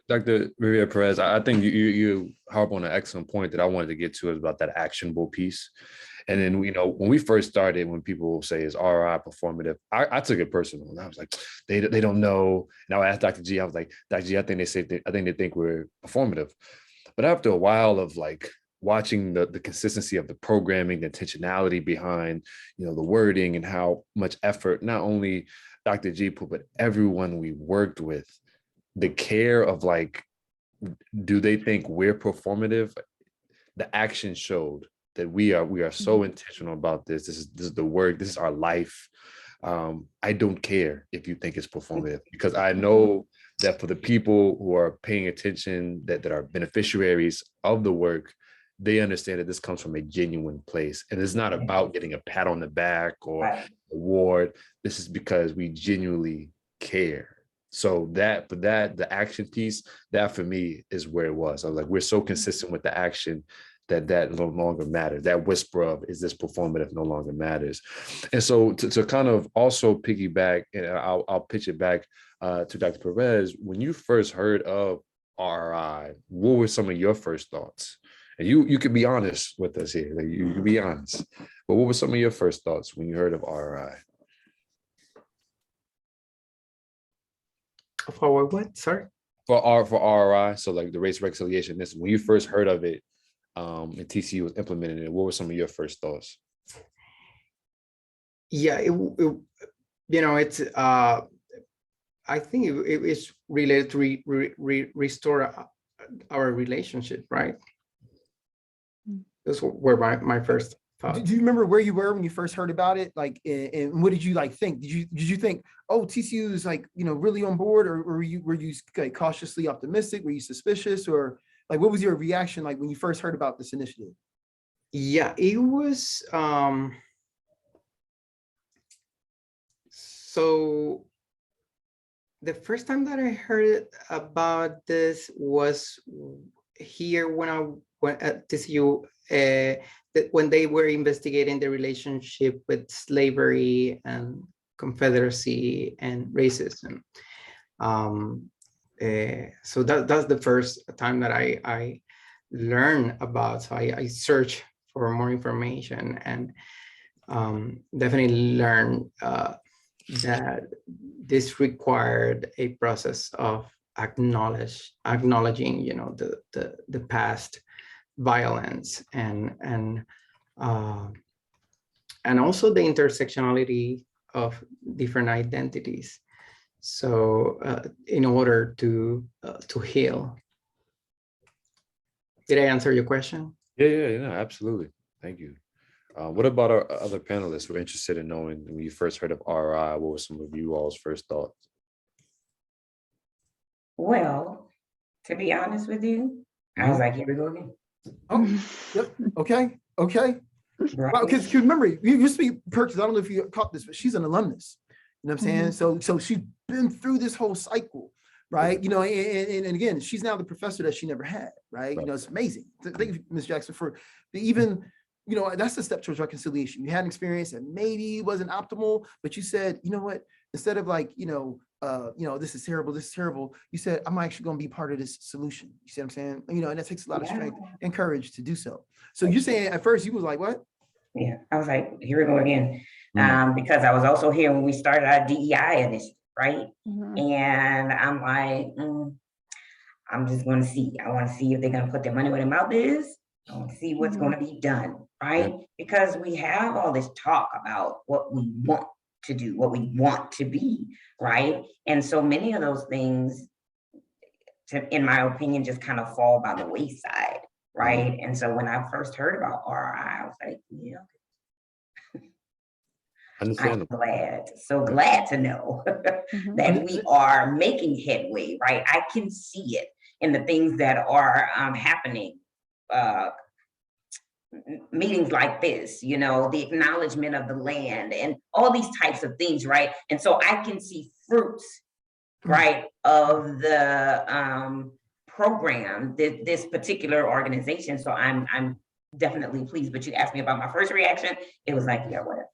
Rivera Perez, I think you harp on an excellent point that I wanted to get to, is about that actionable piece. And then, when we first started, when people say is RRI performative, I took it personal. And I was like, they don't know. And I asked Dr. G, I was like, Dr. G, I think they think we're performative. But after a while of like watching the consistency of the programming, the intentionality behind, the wording, and how much effort not only Dr. G put, but everyone we worked with, the care of like, do they think we're performative? The action showed that we are so intentional about this. This is the work. This is our life. I don't care if you think it's performative, because I know that for the people who are paying attention, that are beneficiaries of the work, they understand that this comes from a genuine place. And it's not about getting a pat on the back or award. This is because we genuinely care. So the action piece, that for me is where it was. I was like, we're so consistent with the action that no longer matters. That whisper of, is this performative, no longer matters. And so to kind of also piggyback, and I'll pitch it back to Dr. Perez, when you first heard of RRI, what were some of your first thoughts? And you could be honest with us here. Like, you can be honest. But what were some of your first thoughts when you heard of RRI? For what? Sorry. For RRI, so like the race reconciliation. This, when you first heard of it, and TCU was implementing it, what were some of your first thoughts? Yeah, it's I think it is related to restore our relationship, right? Those were my first thoughts. Do you remember where you were when you first heard about it? Like, and what did you like think? Did you think, oh, TCU is like, really on board, or were you like cautiously optimistic? Were you suspicious, or like, what was your reaction like when you first heard about this initiative? Yeah, it was so the first time that I heard about this was here when I went at TCU, when they were investigating the relationship with slavery and Confederacy and racism. So that's the first time that I learned about. So I searched for more information, and definitely learned that this required a process of acknowledging, the past violence and also the intersectionality of different identities. So in order to heal. Did I answer your question? Yeah, absolutely. Thank you. What about our other panelists? We're interested in knowing, when you first heard of RRI, what were some of you all's first thoughts? Well, to be honest with you, I was like, here we go again. Oh, yep. Okay. Right. Well, because remember, you speak, Perkins, I don't know if you caught this, but she's an alumnus. You know what I'm saying? So she's been through this whole cycle, right? And again, she's now the professor that she never had, right? It's amazing. Thank you, Ms. Jackson, for even, that's a step towards reconciliation. You had an experience that maybe wasn't optimal, but you said, you know what, instead of like, this is terrible, you said, I'm actually going to be part of this solution. You see what I'm saying? And that takes a lot of strength and courage to do so. So you're saying at first you was like, what? Yeah, I was like, here we go again. Because I was also here when we started our DEI initiative, right? And I'm like, I'm just going to see. I want to see if they're going to put their money where their mouth is. I want to see what's going to be done, right? Because we have all this talk about what we want to do, what we want to be, right? And so many of those things, in my opinion, just kind of fall by the wayside, right? And so when I first heard about RRI, I was like, yeah, I'm Understandable. so glad to know Mhm. that we are making headway, right? I can see it in the things that are happening. Meetings like this, you know, the acknowledgement of the land and all these types of things, right? And so I can see fruits, right, of the program, this particular organization. So I'm definitely pleased. But you asked me about my first reaction. It was like, yeah, whatever.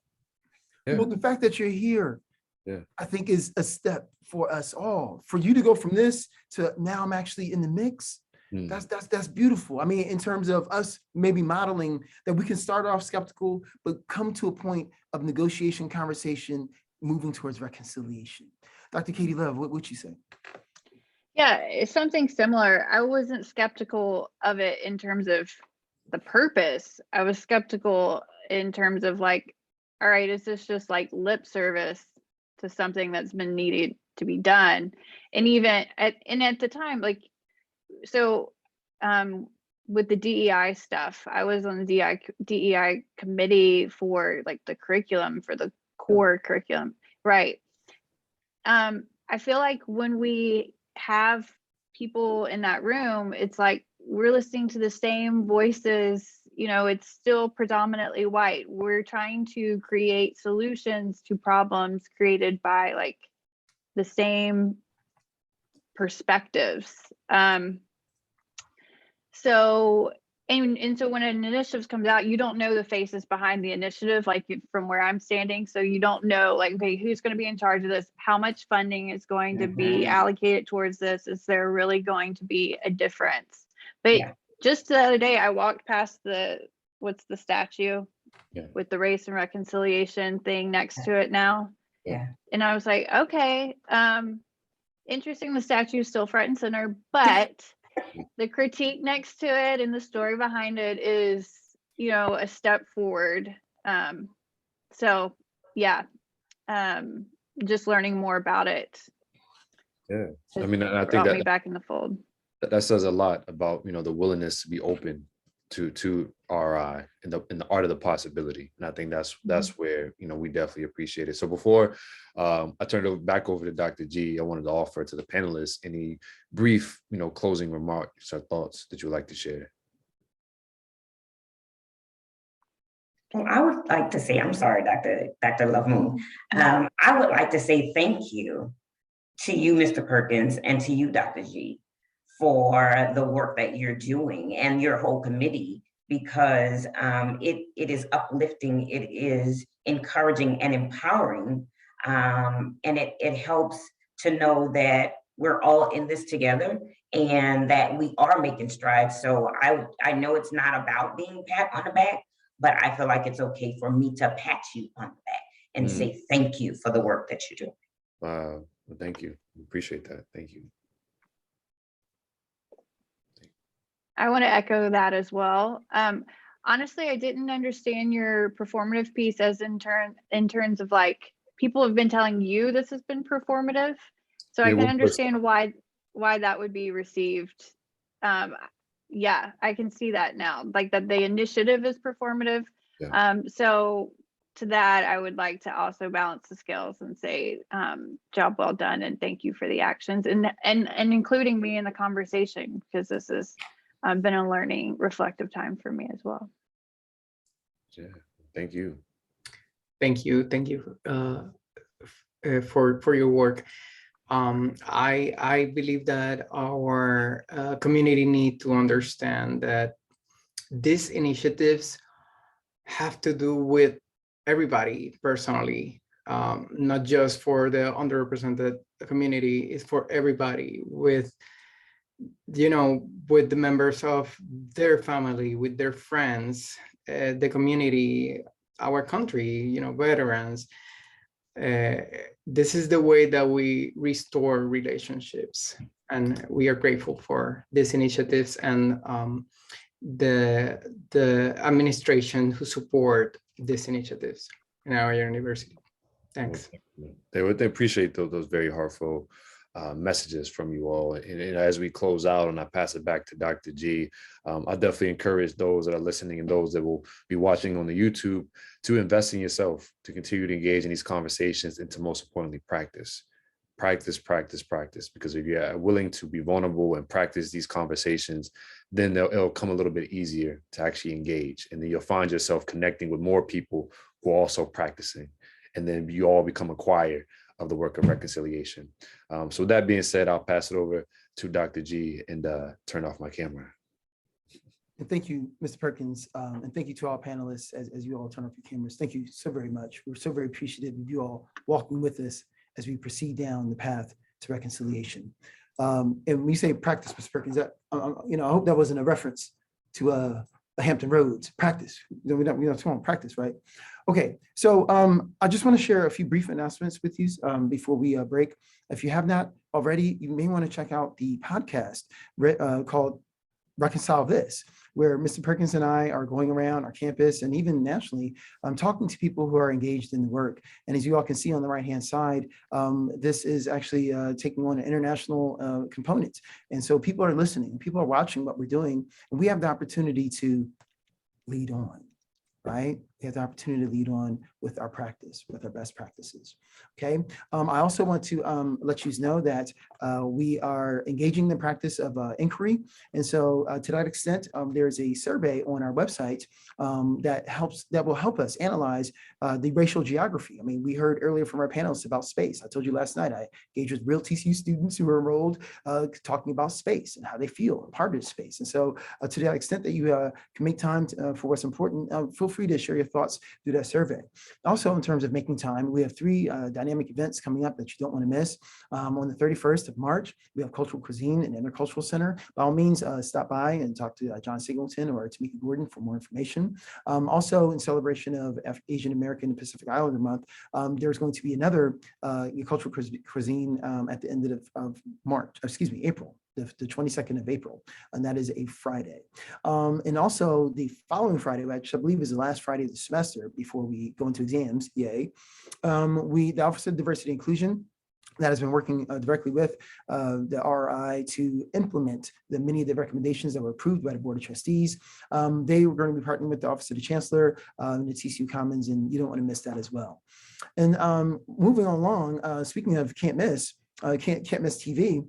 Yeah. Well, the fact that you're here, Yeah. I think is a step for us all. For you to go from this to now I'm actually in the mix. Mm. That's beautiful. I mean, in terms of us maybe modeling that we can start off skeptical, but come to a point of negotiation, conversation, moving towards reconciliation. Dr. Katie Love, what would you say? Yeah, it's something similar. I wasn't skeptical of it in terms of the purpose. I was skeptical in terms of like, all right, is this just like lip service to something that's been needed to be done? And even at the time, like, so with the DEI stuff, I was on the DEI committee for like the curriculum, for the core curriculum, right? I feel like when we have people in that room, it's like we're listening to the same voices. You know, it's still predominantly white. We're trying to create solutions to problems created by like the same perspectives. So when an initiative comes out, you don't know the faces behind the initiative, like from where I'm standing. So you don't know, like, okay, who's going to be in charge of this? How much funding is going to be allocated towards this? Is there really going to be a difference? But just the other day, I walked past what's the statue with the race and reconciliation thing next to it now. Yeah. And I was like, okay, interesting. The statue is still front and center, but the critique next to it and the story behind it is, you know, a step forward. So yeah, just learning more about it. Yeah, I mean, I think brought me that back in the fold. that says a lot about, you know, the willingness to be open to RI and the art of the possibility. And I think that's where, you know, we definitely appreciate it. So before I turn it back over to Dr. G, I wanted to offer to the panelists any brief, you know, closing remarks or thoughts that you would like to share. Well, I would like to say, I'm sorry, Dr. Love Moon. I would like to say thank you to you, Mr. Perkins, and to you, Dr. G, for the work that you're doing and your whole committee, because it is uplifting, it is encouraging and empowering, and it helps to know that we're all in this together and that we are making strides. So I know it's not about being pat on the back, but I feel like it's okay for me to pat you on the back and say thank you for the work that you do. Wow, well, thank you. Appreciate that. Thank you. I want to echo that as well. Honestly, I didn't understand your performative piece as in terms of like people have been telling you this has been performative. So I can understand why that would be received. Yeah, I can see that now, like that the initiative is performative. Yeah. So to that, I would like to also balance the scales and say, job well done and thank you for the actions and including me in the conversation, because this has been a learning, reflective time for me as well. Yeah, thank you. Thank you for your work. I believe that our community need to understand that these initiatives have to do with everybody personally, not just for the underrepresented community. It's for everybody, with, you know, with the members of their family, with their friends, the community, our country, you know, veterans. This is the way that we restore relationships, and we are grateful for these initiatives and the administration who support these initiatives in our university. Thanks. They appreciate those very heartfelt messages from you all. And as we close out and I pass it back to Dr. G, I definitely encourage those that are listening and those that will be watching on the YouTube to invest in yourself, to continue to engage in these conversations, and to most importantly, practice. Practice, practice, practice. Because if you're willing to be vulnerable and practice these conversations, then it'll come a little bit easier to actually engage. And then you'll find yourself connecting with more people who are also practicing. And then you all become a choir of the work of reconciliation. So with that being said, I'll pass it over to Dr. G and turn off my camera. And thank you, Mr. Perkins, and thank you to all panelists as you all turn off your cameras. Thank you so very much. We're so very appreciative of you all walking with us as we proceed down the path to reconciliation. And when we say practice, Mr. Perkins, that, I hope that wasn't a reference to Hampton Roads practice. We're not talking about practice, right? Okay, so I just want to share a few brief announcements with you before we break. If you have not already, you may want to check out the podcast called Reconcile This, where Mr. Perkins and I are going around our campus and even nationally, talking to people who are engaged in the work. And as you all can see on the right-hand side, this is actually taking on an international component. And so people are listening, people are watching what we're doing, and we have the opportunity to lead on, right? We have the opportunity to lead on with our practice, with our best practices, okay? I also want to let you know that we are engaging the practice of inquiry. And so to that extent, there's a survey on our website that will help us analyze the racial geography. I mean, we heard earlier from our panelists about space. I told you last night, I engaged with real TCU students who were enrolled talking about space and how they feel a part of space. And so to that extent that you can make time for what's important, feel free to share your thoughts through that survey. Also, in terms of making time, we have 3 dynamic events coming up that you don't want to miss. On the 31st of March, we have Cultural Cuisine and Intercultural Center. By all means, stop by and talk to John Singleton or Tamika Gordon for more information. Also, in celebration of Asian American and Pacific Islander Month, there's going to be another Cultural Cuisine at the end of April. The 22nd of April, and that is a Friday. And also the following Friday, which I believe is the last Friday of the semester before we go into exams, yay, the Office of Diversity and Inclusion that has been working directly with the RRI to implement many of the recommendations that were approved by the Board of Trustees. They were going to be partnering with the Office of the Chancellor and the TCU Commons, and you don't want to miss that as well. And moving along, speaking of can't miss TV,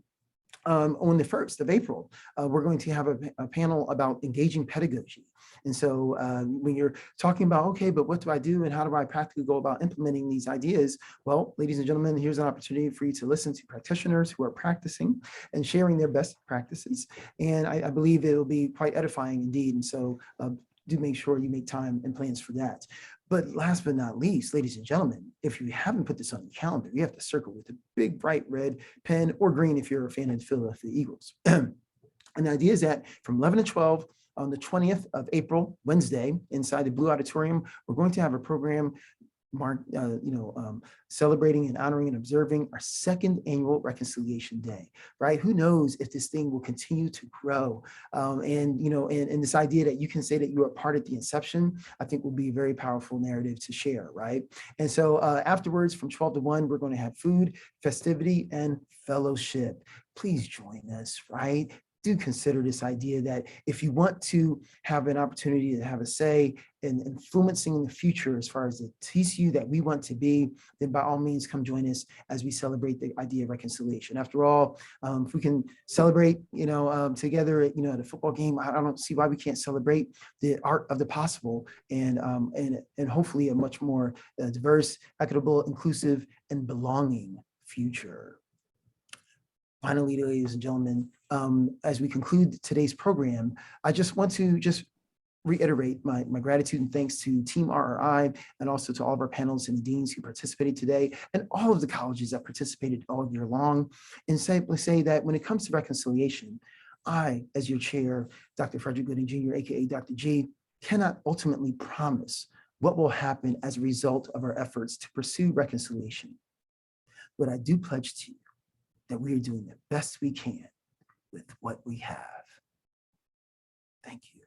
on the 1st of April, we're going to have a panel about engaging pedagogy. And so when you're talking about, okay, but what do I do and how do I practically go about implementing these ideas? Well, ladies and gentlemen, here's an opportunity for you to listen to practitioners who are practicing and sharing their best practices. And I believe it will be quite edifying indeed. And so do make sure you make time and plans for that. But last but not least, ladies and gentlemen, if you haven't put this on your calendar, you have to circle with a big bright red pen or green if you're a fan of the Philadelphia Eagles. And the idea is that from 11 to 12 on the 20th of April, Wednesday, inside the Blue Auditorium, we're going to have a program celebrating and honoring and observing our 2nd annual Reconciliation Day, right? Who knows if this thing will continue to grow, and this idea that you can say that you are part of the inception, I think will be a very powerful narrative to share, right? And so afterwards, from 12 to 1, we're going to have food, festivity, and fellowship. Please join us, right? Do consider this idea that if you want to have an opportunity to have a say in influencing in the future as far as the TCU that we want to be, then by all means come join us as we celebrate the idea of reconciliation. After all, if we can celebrate, together, at a football game, I don't see why we can't celebrate the art of the possible and hopefully a much more diverse, equitable, inclusive, and belonging future. Finally, ladies and gentlemen, as we conclude today's program, I just want to reiterate my gratitude and thanks to Team RRI and also to all of our panelists and the deans who participated today and all of the colleges that participated all year long, and simply say that when it comes to reconciliation, I, as your chair, Dr. Frederick Gooding Jr., aka Dr. G, cannot ultimately promise what will happen as a result of our efforts to pursue reconciliation. But I do pledge to you that we are doing the best we can with what we have. Thank you.